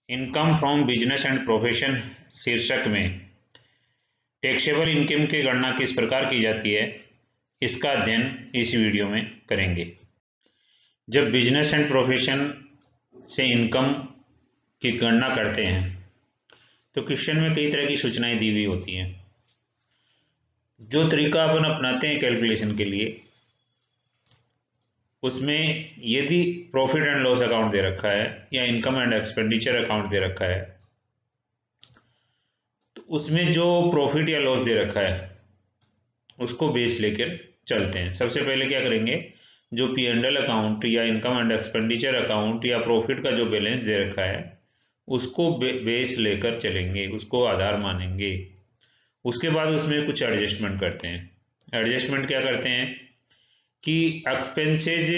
Income from business and profession शीर्षक में taxable income की गणना किस प्रकार की जाती है, इसका अध्ययन इस वीडियो में करेंगे। जब बिजनेस एंड प्रोफेशन से इनकम की गणना करते हैं तो क्वेश्चन में कई तरह की सूचनाएं दी हुई होती हैं। जो तरीका अपन अपनाते हैं कैलकुलेशन के लिए, उसमें यदि प्रॉफिट एंड लॉस अकाउंट दे रखा है या इनकम एंड एक्सपेंडिचर अकाउंट दे रखा है, तो उसमें जो प्रॉफिट या लॉस दे रखा है उसको बेस लेकर चलते हैं। सबसे पहले क्या करेंगे, जो P&L अकाउंट या इनकम एंड एक्सपेंडिचर अकाउंट या प्रॉफिट का जो बैलेंस दे रखा है उसको बेस लेकर चलेंगे, उसको आधार मानेंगे। उसके बाद उसमें कुछ एडजस्टमेंट करते हैं। एडजस्टमेंट क्या करते हैं कि एक्सपेंसेज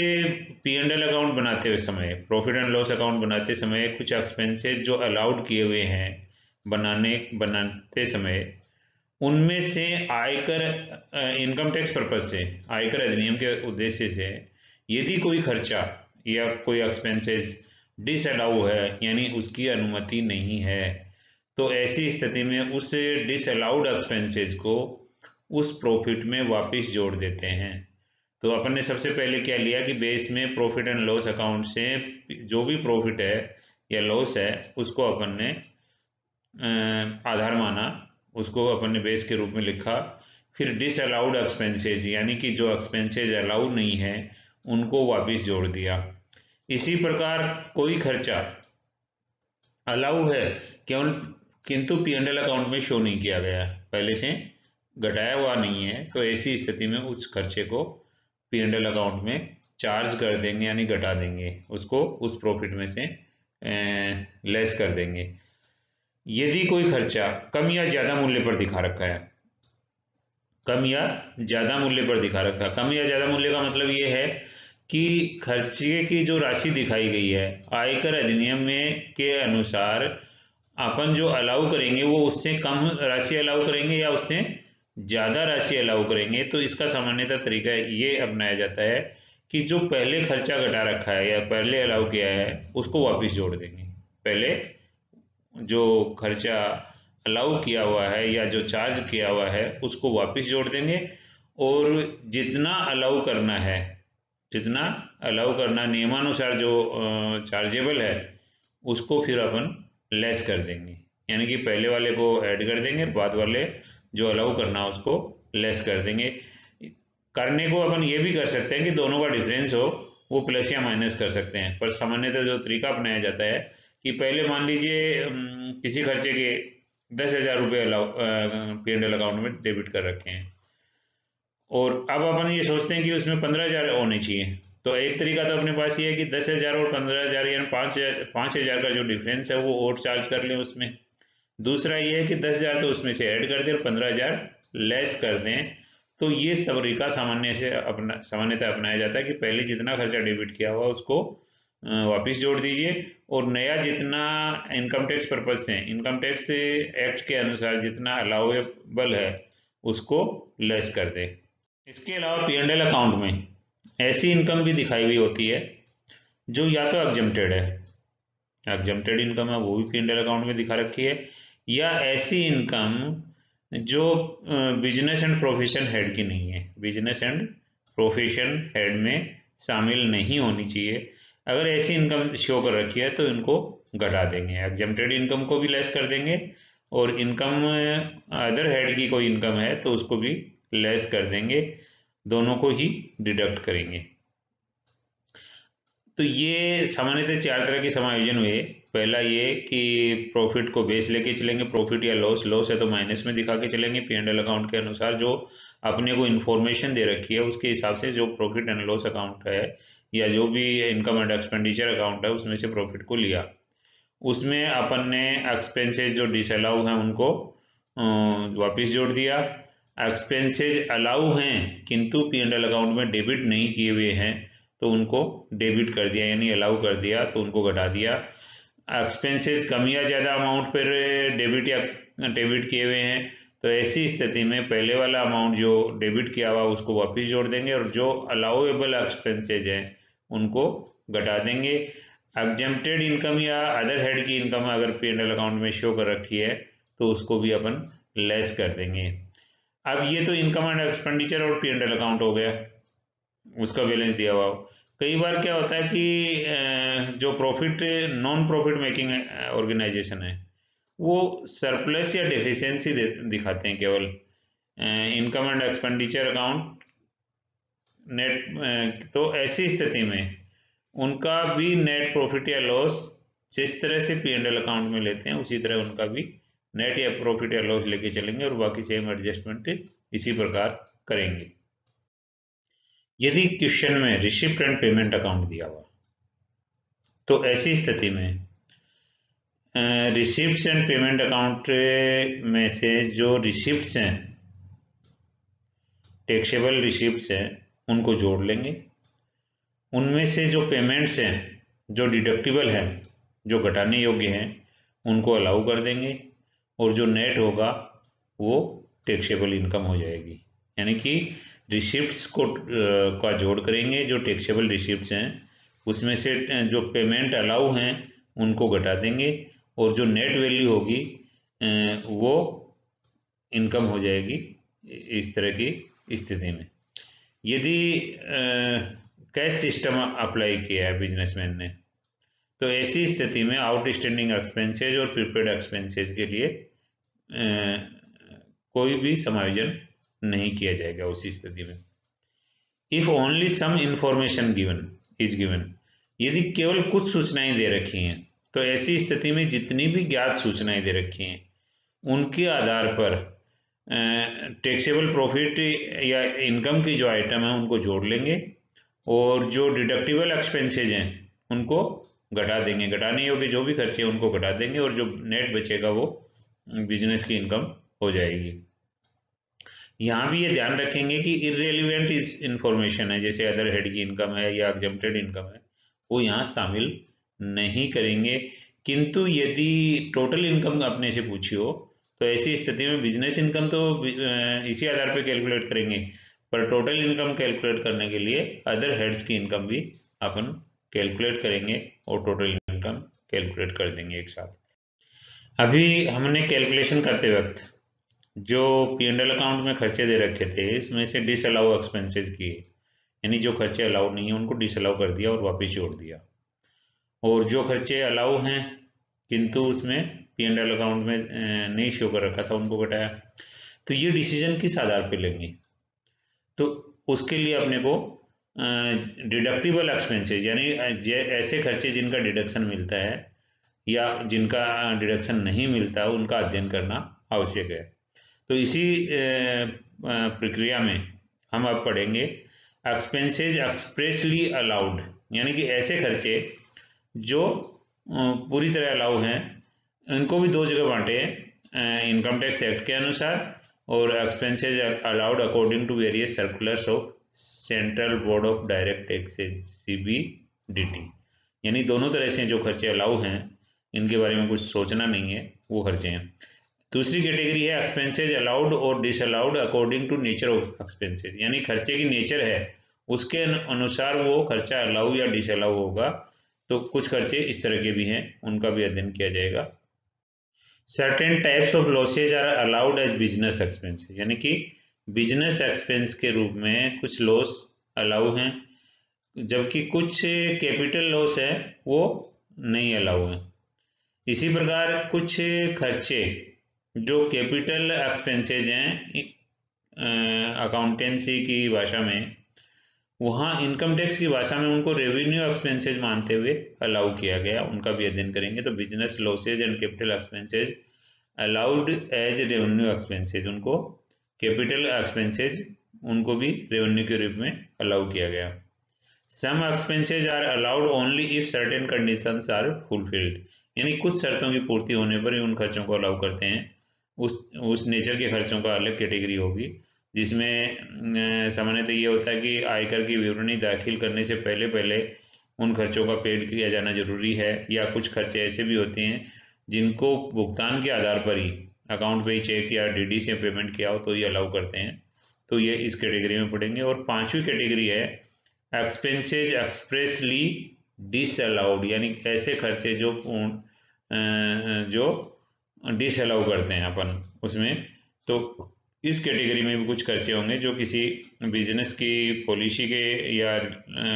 P&L अकाउंट बनाते हुए समय, प्रॉफिट एंड लॉस अकाउंट बनाते समय कुछ एक्सपेंसेज जो अलाउड किए हुए हैं बनाते समय, उनमें से आयकर इनकम टैक्स पर्पज से, आयकर अधिनियम के उद्देश्य से यदि कोई खर्चा या कोई एक्सपेंसेस डिसअलाउ है, यानी उसकी अनुमति नहीं है, तो ऐसी स्थिति में उस डिसअलाउड एक्सपेंसेस को उस प्रॉफिट में वापस जोड़ देते हैं। तो अपन ने सबसे पहले क्या लिया कि बेस में प्रॉफिट एंड लॉस अकाउंट से जो भी प्रॉफिट है या लॉस है उसको अपन ने आधार माना, उसको अपन ने बेस के रूप में लिखा। फिर डिसअलाउड एक्सपेंसेस यानी कि जो एक्सपेंसेस अलाउ नहीं है उनको वापस जोड़ दिया। इसी प्रकार कोई खर्चा अलाउ है केवल किंतु P&L अकाउंट में शो नहीं किया गया, पहले से घटाया हुआ नहीं है, तो ऐसी स्थिति में उस खर्चे को P&L अकाउंट में चार्ज कर देंगे, यानी घटा देंगे, उसको उस प्रॉफिट में से लेस कर देंगे। यदि कोई खर्चा कम या ज्यादा मूल्य पर दिखा रखा है, कम या ज्यादा मूल्य पर दिखा रखा है, कम या ज्यादा मूल्य का मतलब ये है कि खर्चे की जो राशि दिखाई गई है आयकर अधिनियम में के अनुसार अपन जो अलाउ करेंगे वो उससे कम राशि अलाउ करेंगे या उससे ज्यादा राशि अलाउ करेंगे। तो इसका सामान्यतः तरीका ये अपनाया जाता है कि जो पहले खर्चा घटा रखा है या पहले अलाउ किया है उसको वापस जोड़ देंगे। पहले जो खर्चा अलाउ किया हुआ है या जो चार्ज किया हुआ है उसको वापस जोड़ देंगे, और जितना अलाउ करना है, जितना अलाउ करना नियमानुसार जो चार्जेबल है उसको फिर अपन लेस कर देंगे, यानी कि पहले वाले को ऐड कर देंगे, बाद वाले जो अलाउ करना है उसको लेस कर देंगे। करने को अपन ये भी कर सकते हैं कि दोनों का डिफरेंस हो वो प्लस या माइनस कर सकते हैं, पर सामान्यतः जो तरीका अपनाया जाता है कि पहले मान लीजिए किसी खर्चे के 10,000 रुपये अलाउ P&L अकाउंट में डेबिट कर रखे हैं, और अब अपन ये सोचते हैं कि उसमें 15,000 होने चाहिए। तो एक तरीका तो अपने पास ये है कि 10,000 और 15,000 यानी 5,000 का जो डिफरेंस है वो और चार्ज कर लें उसमें। दूसरा ये है कि 10,000 तो उसमें से ऐड कर दें और 15,000 लेस कर दें। तो ये तरीका सामान्यतः अपनाया जाता है कि पहले जितना खर्चा डेबिट किया हुआ उसको वापस जोड़ दीजिए, और नया जितना इनकम टैक्स पर्पज से, इनकम टैक्स एक्ट के अनुसार जितना अलाउेबल है उसको लेस कर दें। इसके अलावा P&L अकाउंट में ऐसी इनकम भी दिखाई हुई होती है जो या तो एग्जम्प्टेड है, एग्जम्प्टेड इनकम है वो भी P&L अकाउंट में दिखा रखी है, या ऐसी इनकम जो बिजनेस एंड प्रोफेशन हेड की नहीं है, बिजनेस एंड प्रोफेशन हेड में शामिल नहीं होनी चाहिए। अगर ऐसी इनकम शो कर रखी है तो इनको घटा देंगे, एग्जम्प्टेड इनकम को भी लेस कर देंगे, और इनकम अदर हेड की कोई इनकम है तो उसको भी लेस कर देंगे, दोनों को ही डिडक्ट करेंगे। तो ये सामान्यतः 4 तरह के समायोजन हुए। पहला ये कि प्रॉफिट को बेस लेके चलेंगे, प्रॉफिट या लॉस, लॉस है तो माइनस में दिखा के चलेंगे। P&L अकाउंट के अनुसार जो अपने को इन्फॉर्मेशन दे रखी है उसके हिसाब से जो प्रॉफिट एंड लॉस अकाउंट है या जो भी इनकम एंड एक्सपेंडिचर अकाउंट है उसमें से प्रॉफिट को लिया, उसमें अपन ने एक्सपेंसेस जो डिसअलाउ हैं उनको वापस जोड़ दिया। एक्सपेंसेज अलाउ हैं किंतु P&L अकाउंट में डेबिट नहीं किए हुए हैं तो उनको डेबिट कर दिया, यानी अलाउ कर दिया तो उनको घटा दिया। एक्सपेंसेस कम या ज़्यादा अमाउंट पर डेबिट किए हुए हैं तो ऐसी स्थिति में पहले वाला अमाउंट जो डेबिट किया हुआ उसको वापस जोड़ देंगे, और जो अलाउेबल एक्सपेंसेज हैं उनको घटा देंगे। एग्जेम्प्टेड इनकम या अदर हेड की इनकम अगर P&L अकाउंट में शो कर रखी है तो उसको भी अपन लेस कर देंगे। अब ये तो इनकम एंड एक्सपेंडिचर और P&L अकाउंट हो गया, उसका बैलेंस दिया हुआ हो। कई बार क्या होता है कि जो profit non profit making organization है वो सरप्लस या डेफिशिएंसी दिखाते हैं केवल। Income and expenditure account net, तो ऐसी स्थिति में उनका भी नेट प्रॉफिट या लॉस जिस तरह से P&L अकाउंट में लेते हैं उसी तरह उनका भी नेट या प्रॉफिट या लॉस लेके चलेंगे और बाकी सेम एडजस्टमेंट इसी प्रकार करेंगे। यदि क्वेश्चन में रिसिप्ट एंड पेमेंट अकाउंट दिया हुआ तो ऐसी स्थिति में रिसिप्ट्स एंड पेमेंट अकाउंट में से जो रिसिप्ट्स हैं, टैक्सेबल रिसिप्ट्स हैं, उनको जोड़ लेंगे। उनमें से जो पेमेंट्स हैं जो डिडक्टिबल हैं, जो घटाने योग्य हैं, उनको अलाउ कर देंगे और जो नेट होगा वो टैक्सेबल इनकम हो जाएगी। यानी कि रिसिप्ट्स को का जोड़ करेंगे, जो टैक्सेबल रिसिप्ट्स हैं उसमें से जो पेमेंट अलाउ हैं उनको घटा देंगे और जो नेट वैल्यू होगी वो इनकम हो जाएगी। इस तरह की स्थिति में यदि कैश सिस्टम अप्लाई किया है बिजनेसमैन ने तो ऐसी स्थिति में आउटस्टैंडिंग एक्सपेंसेज और प्रीपेड एक्सपेंसेज के लिए कोई भी समायोजन नहीं किया जाएगा उसी स्थिति में। If only some information given is given, यदि केवल कुछ सूचनाएं दे रखी हैं तो ऐसी स्थिति में जितनी भी ज्ञात सूचनाएं दे रखी हैं उनके आधार पर टैक्सेबल प्रॉफिट या इनकम की जो आइटम है उनको जोड़ लेंगे और जो डिडक्टिबल एक्सपेंसेज हैं उनको घटा देंगे। घटाने योग्य जो भी खर्चे हैं उनको घटा देंगे और जो नेट बचेगा वो बिजनेस की इनकम हो जाएगी। यहाँ भी ये ध्यान रखेंगे कि इररेलेवेंट इंफॉर्मेशन है, जैसे अदर हेड की इनकम है या एग्जेम्प्टेड इनकम है, वो यहाँ शामिल नहीं करेंगे। किंतु यदि टोटल इनकम अपने से पूछी हो तो ऐसी स्थिति में बिजनेस इनकम तो इसी आधार पे कैलकुलेट करेंगे, पर टोटल इनकम कैलकुलेट करने के लिए अदर हेड्स की इनकम भी अपन कैलकुलेट करेंगे और टोटल इनकम कैलकुलेट कर देंगे एक साथ। अभी हमने कैलकुलेशन करते वक्त जो P&L अकाउंट में खर्चे दे रखे थे इसमें से डिसअलाउ एक्सपेंसेस किए, यानी जो खर्चे अलाउ नहीं है उनको डिसअलाउ कर दिया और वापस जोड़ दिया, और जो खर्चे अलाउ हैं किंतु उसमें P&L अकाउंट में नहीं शो कर रखा था उनको घटाया। तो ये डिसीजन किस आधार पे लेंगे, तो उसके लिए अपने को डिडक्टिबल एक्सपेंसेस यानी ऐसे खर्चे जिनका डिडक्शन मिलता है या जिनका डिडक्शन नहीं मिलता उनका अध्ययन करना आवश्यक है। तो इसी प्रक्रिया में हम अब पढ़ेंगे एक्सपेंसेज एक्सप्रेसली अलाउड, यानी कि ऐसे खर्चे जो पूरी तरह अलाउ हैं इनको भी दो जगह बांटे इनकम टैक्स एक्ट के अनुसार और expenses allowed according to various circulars of central board of direct taxes CBDT। यानी दोनों तरह से जो खर्चे अलाउ हैं इनके बारे में कुछ सोचना नहीं है, वो खर्चे हैं। दूसरी कैटेगरी है एक्सपेंसेज अलाउड और disallowed according to nature of expenses, यानी खर्चे की नेचर है उसके अनुसार वो खर्चा अलाउ या डिसअलाउ होगा। तो कुछ खर्चे इस तरह के भी हैं, उनका भी अध्ययन किया जाएगा। Certain types of losses are allowed as business expenses, यानी कि बिजनेस एक्सपेंस के रूप में कुछ लॉस अलाउ हैं, जबकि कुछ कैपिटल लॉस है वो नहीं अलाउ है। इसी प्रकार कुछ खर्चे जो कैपिटल एक्सपेंसेज हैं अकाउंटेंसी की भाषा में, वहाँ इनकम टैक्स की भाषा में उनको रेवेन्यू एक्सपेंसेज मानते हुए अलाउ किया गया, उनका भी अध्ययन करेंगे। तो business losses and capital expenses allowed as revenue expenses, उनको कैपिटल एक्सपेंसेज उनको भी रेवेन्यू के रूप में अलाउ किया गया। Some expenses are allowed only if certain conditions are fulfilled, यानी कुछ शर्तों की पूर्ति होने पर ही उन खर्चों को अलाउ करते हैं। उस नेचर के खर्चों का अलग कैटेगरी होगी जिसमें सामान्यतः ये होता है कि आयकर की विवरणी दाखिल करने से पहले पहले उन खर्चों का पेड किया जाना जरूरी है, या कुछ खर्चे ऐसे भी होते हैं जिनको भुगतान के आधार पर ही अकाउंट पे ही चेक या DD से पेमेंट किया हो तो ये अलाउ करते हैं। तो ये इस कैटेगरी में पढ़ेंगे। और पांचवी कैटेगरी है एक्सपेंसेज एक्सप्रेसली डिसअलाउड यानी ऐसे खर्चे जो जो डिसअलाउ करते हैं अपन उसमें, तो इस कैटेगरी में भी कुछ खर्चे होंगे जो किसी बिजनेस की पॉलिसी के या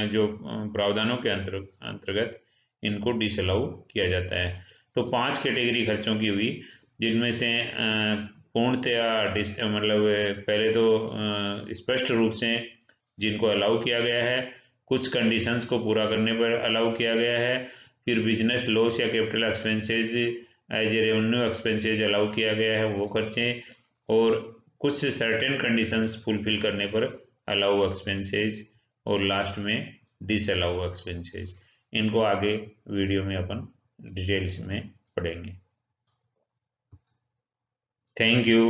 जो प्रावधानों के अंतर्गत इनको डिसअलाउ किया जाता है। तो 5 कैटेगरी खर्चों की हुई, जिनमें से पूर्णतया मतलब पहले तो स्पष्ट रूप से जिनको अलाउ किया गया है, कुछ कंडीशंस को पूरा करने पर अलाउ किया गया है, फिर बिजनेस लॉस या capital expenses as a revenue expenses allow किया गया है वो खर्चे, और कुछ सर्टेन कंडीशंस फुलफिल करने पर अलाउ एक्सपेंसेस, और लास्ट में डिसअलाउ एक्सपेंसेस। इनको आगे वीडियो में अपन डिटेल्स में पढ़ेंगे। Thank you.